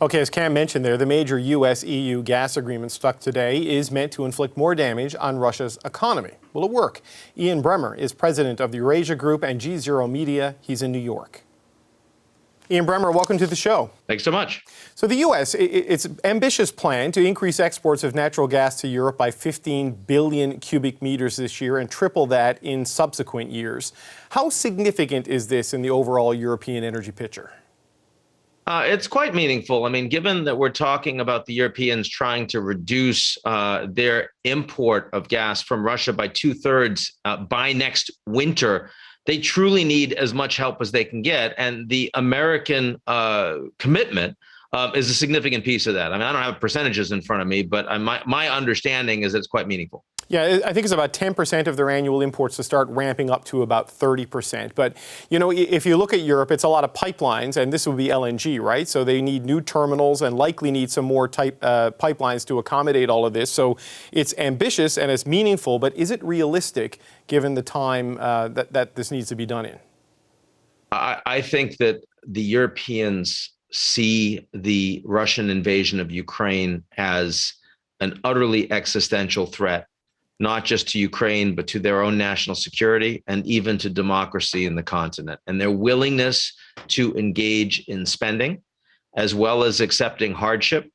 Okay, as Cam mentioned there, the major U.S.-EU gas agreement struck today is meant to inflict more damage on Russia's economy. Will it work? Ian Bremmer is president of the Eurasia Group and G0 Media. He's in New York. Ian Bremmer, welcome to the show. Thanks so much. So the U.S., its ambitious plan to increase exports of natural gas to Europe by 15 billion cubic meters this year and triple that in subsequent years. How significant is this in the overall European energy picture? It's quite meaningful. I mean, given that we're talking about the Europeans trying to reduce their import of gas from Russia by 2/3 by next winter, they truly need as much help as they can get. And the American commitment is a significant piece of that. I mean, I don't have percentages in front of me, but my understanding is that it's quite meaningful. Yeah, I think it's about 10% of their annual imports to start ramping up to about 30%. But, you know, if you look at Europe, it's a lot of pipelines, and this would be LNG, right? So they need new terminals and likely need some more pipelines to accommodate all of this. So it's ambitious and it's meaningful, but is it realistic given the time that this needs to be done in? I think that the Europeans see the Russian invasion of Ukraine as an utterly existential threat, not just to Ukraine, but to their own national security and even to democracy in the continent. And their willingness to engage in spending, as well as accepting hardship,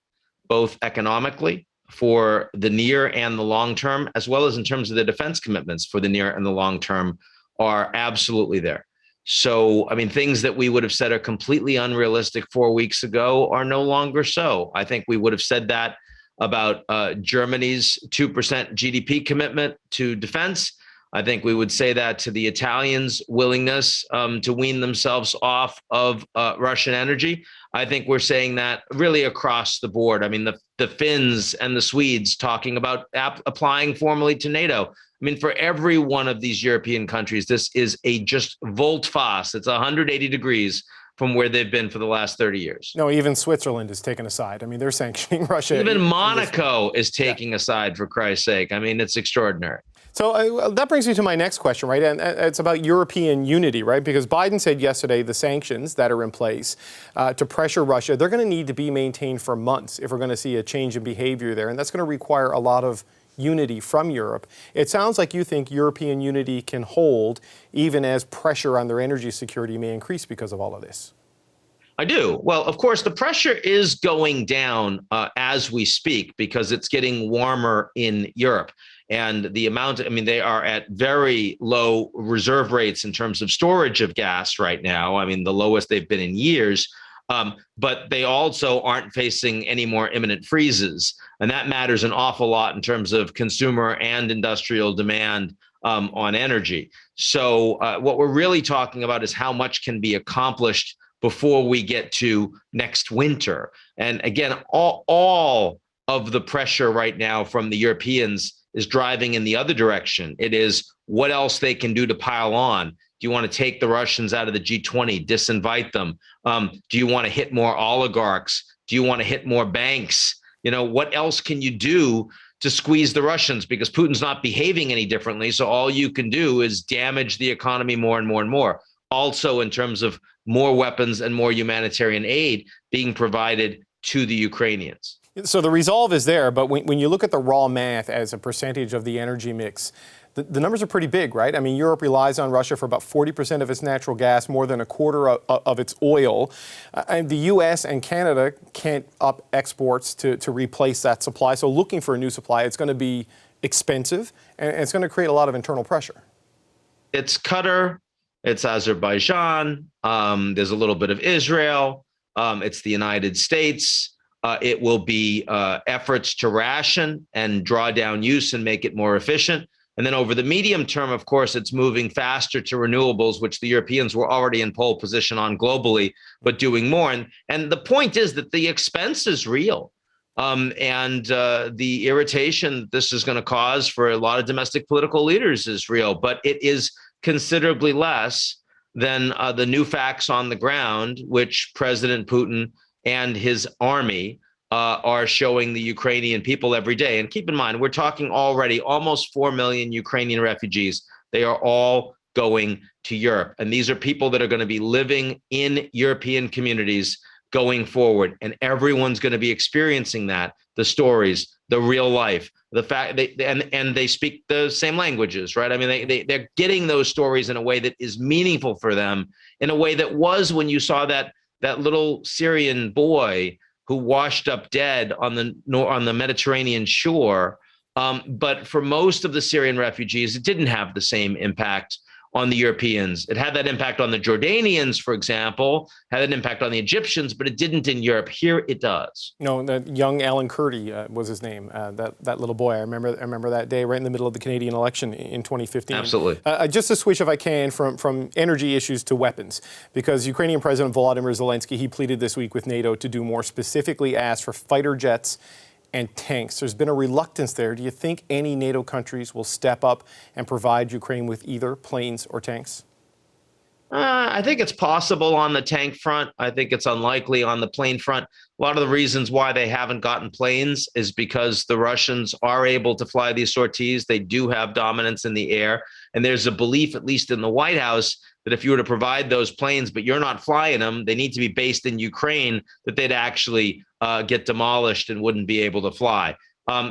both economically for the near and the long term, as well as in terms of the defense commitments for the near and the long term, are absolutely there. So, I mean, things that we would have said are completely unrealistic 4 weeks ago are no longer so. I think we would have said that about Germany's 2% GDP commitment to defense. I think we would say that to the Italians' willingness to wean themselves off of Russian energy. I think we're saying that really across the board. I mean, the Finns and the Swedes talking about applying formally to NATO. I mean, for every one of these European countries, this is a just volte-face. It's 180 degrees from where they've been for the last 30 years. No, even Switzerland is taking a side. I mean, they're sanctioning Russia. Even Monaco is taking a side, for Christ's sake. I mean, it's extraordinary. So that brings me to my next question, right? And it's about European unity, right? Because Biden said yesterday the sanctions that are in place to pressure Russia, they're going to need to be maintained for months if we're going to see a change in behavior there. And that's going to require a lot of unity from Europe. It sounds like you think European unity can hold even as pressure on their energy security may increase because of all of this. I do. Well, of course, the pressure is going down as we speak because it's getting warmer in Europe. And the amount, I mean, they are at very low reserve rates in terms of storage of gas right now. I mean, the lowest they've been in years. But they also aren't facing any more imminent freezes. And that matters an awful lot in terms of consumer and industrial demand on energy. So what we're really talking about is how much can be accomplished before we get to next winter. And again, all of the pressure right now from the Europeans is driving in the other direction. It is what else they can do to pile on. Do you want to take the Russians out of the G20, disinvite them? Do you want to hit more oligarchs? Do you want to hit more banks? You know, what else can you do to squeeze the Russians? Because Putin's not behaving any differently. So all you can do is damage the economy more and more and more. Also, in terms of more weapons and more humanitarian aid being provided to the Ukrainians. So the resolve is there, but when you look at the raw math as a percentage of the energy mix, the numbers are pretty big, right? I mean, Europe relies on Russia for about 40% of its natural gas, more than a quarter of its oil. And the U.S. and Canada can't up exports to replace that supply. So looking for a new supply, it's going to be expensive, and it's going to create a lot of internal pressure. It's Qatar, it's Azerbaijan, there's a little bit of Israel, it's the United States. It will be efforts to ration and draw down use and make it more efficient. And then over the medium term, of course, it's moving faster to renewables, which the Europeans were already in pole position on globally, but doing more. And the point is that the expense is real. And the irritation this is going to cause for a lot of domestic political leaders is real, but it is considerably less than the new facts on the ground, which President Putin and his army are showing the Ukrainian people every day. And keep in mind, we're talking already almost 4 million Ukrainian refugees. They are all going to Europe. And these are people that are going to be living in European communities going forward. And everyone's going to be experiencing that, the stories, the real life, the fact and they speak the same languages, right? I mean, they're getting those stories in a way that is meaningful for them, in a way that was when you saw that little Syrian boy who washed up dead on the Mediterranean shore. But for most of the Syrian refugees, it didn't have the same impact on the Europeans. It had that impact on the Jordanians, for example, had an impact on the Egyptians, but it didn't in Europe. Here it does. No, that young Alan Kurdi was his name. That little boy. I remember that day right in the middle of the Canadian election in 2015. Absolutely. Just to switch, if I can, from energy issues to weapons, because Ukrainian President Volodymyr Zelensky, he pleaded this week with NATO to do more, specifically asked for fighter jets and tanks. There's been a reluctance there. Do you think any NATO countries will step up and provide Ukraine with either planes or tanks? I think it's possible on the tank front. I think it's unlikely on the plane front. A lot of the reasons why they haven't gotten planes is because the Russians are able to fly these sorties. They do have dominance in the air. And there's a belief, at least in the White House, that if you were to provide those planes, but you're not flying them, they need to be based in Ukraine, that they'd actually get demolished and wouldn't be able to fly.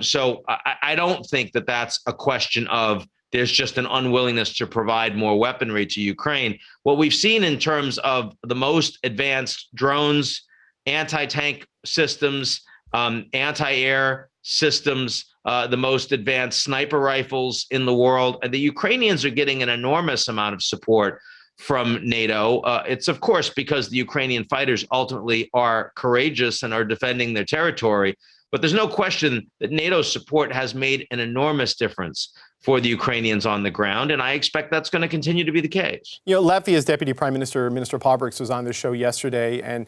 So I don't think that that's a question of there's just an unwillingness to provide more weaponry to Ukraine. What we've seen in terms of the most advanced drones, anti-tank systems, anti-air systems, the most advanced sniper rifles in the world, and the Ukrainians are getting an enormous amount of support from NATO. It's, of course, because the Ukrainian fighters ultimately are courageous and are defending their territory. But there's no question that NATO's support has made an enormous difference for the Ukrainians on the ground, and I expect that's going to continue to be the case. You know, Latvia's Deputy Prime Minister, Minister Pabriks, was on this show yesterday, and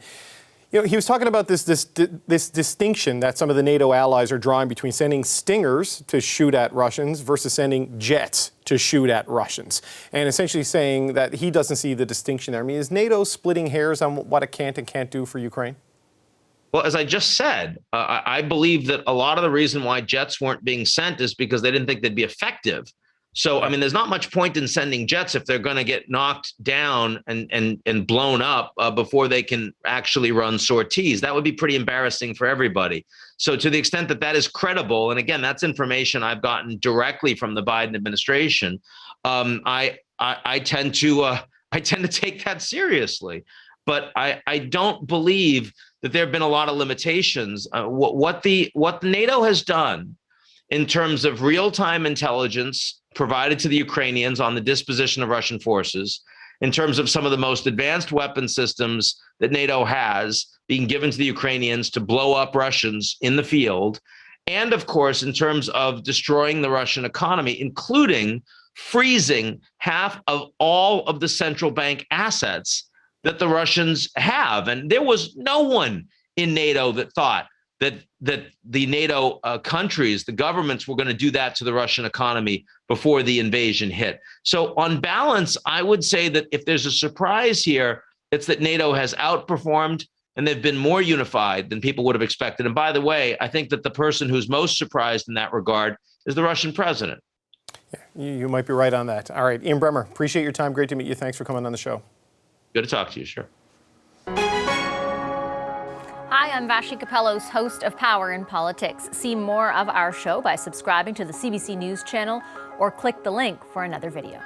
he was talking about this distinction that some of the NATO allies are drawing between sending Stingers to shoot at Russians versus sending jets to shoot at Russians, and essentially saying that he doesn't see the distinction there. I mean, is NATO splitting hairs on what it can and can't do for Ukraine? Well, as I just said, I believe that a lot of the reason why jets weren't being sent is because they didn't think they'd be effective. So, I mean, there's not much point in sending jets if they're going to get knocked down and blown up before they can actually run sorties. That would be pretty embarrassing for everybody. So to the extent that that is credible, and again, that's information I've gotten directly from the Biden administration, I tend to take that seriously. But I don't believe that there have been a lot of limitations. What the NATO has done in terms of real-time intelligence provided to the Ukrainians on the disposition of Russian forces, in terms of some of the most advanced weapon systems that NATO has being given to the Ukrainians to blow up Russians in the field, and of course, in terms of destroying the Russian economy, including freezing half of all of the central bank assets that the Russians have. And there was no one in NATO that thought that the NATO countries, the governments, were going to do that to the Russian economy before the invasion hit. So on balance, I would say that if there's a surprise here, it's that NATO has outperformed and they've been more unified than people would have expected. And by the way, I think that the person who's most surprised in that regard is the Russian president. Yeah, you might be right on that. All right, Ian Bremmer, appreciate your time. Great to meet you. Thanks for coming on the show. Good to talk to you, sure. Hi, I'm Vashi Capellos, host of Power in Politics. See more of our show by subscribing to the CBC News channel or click the link for another video.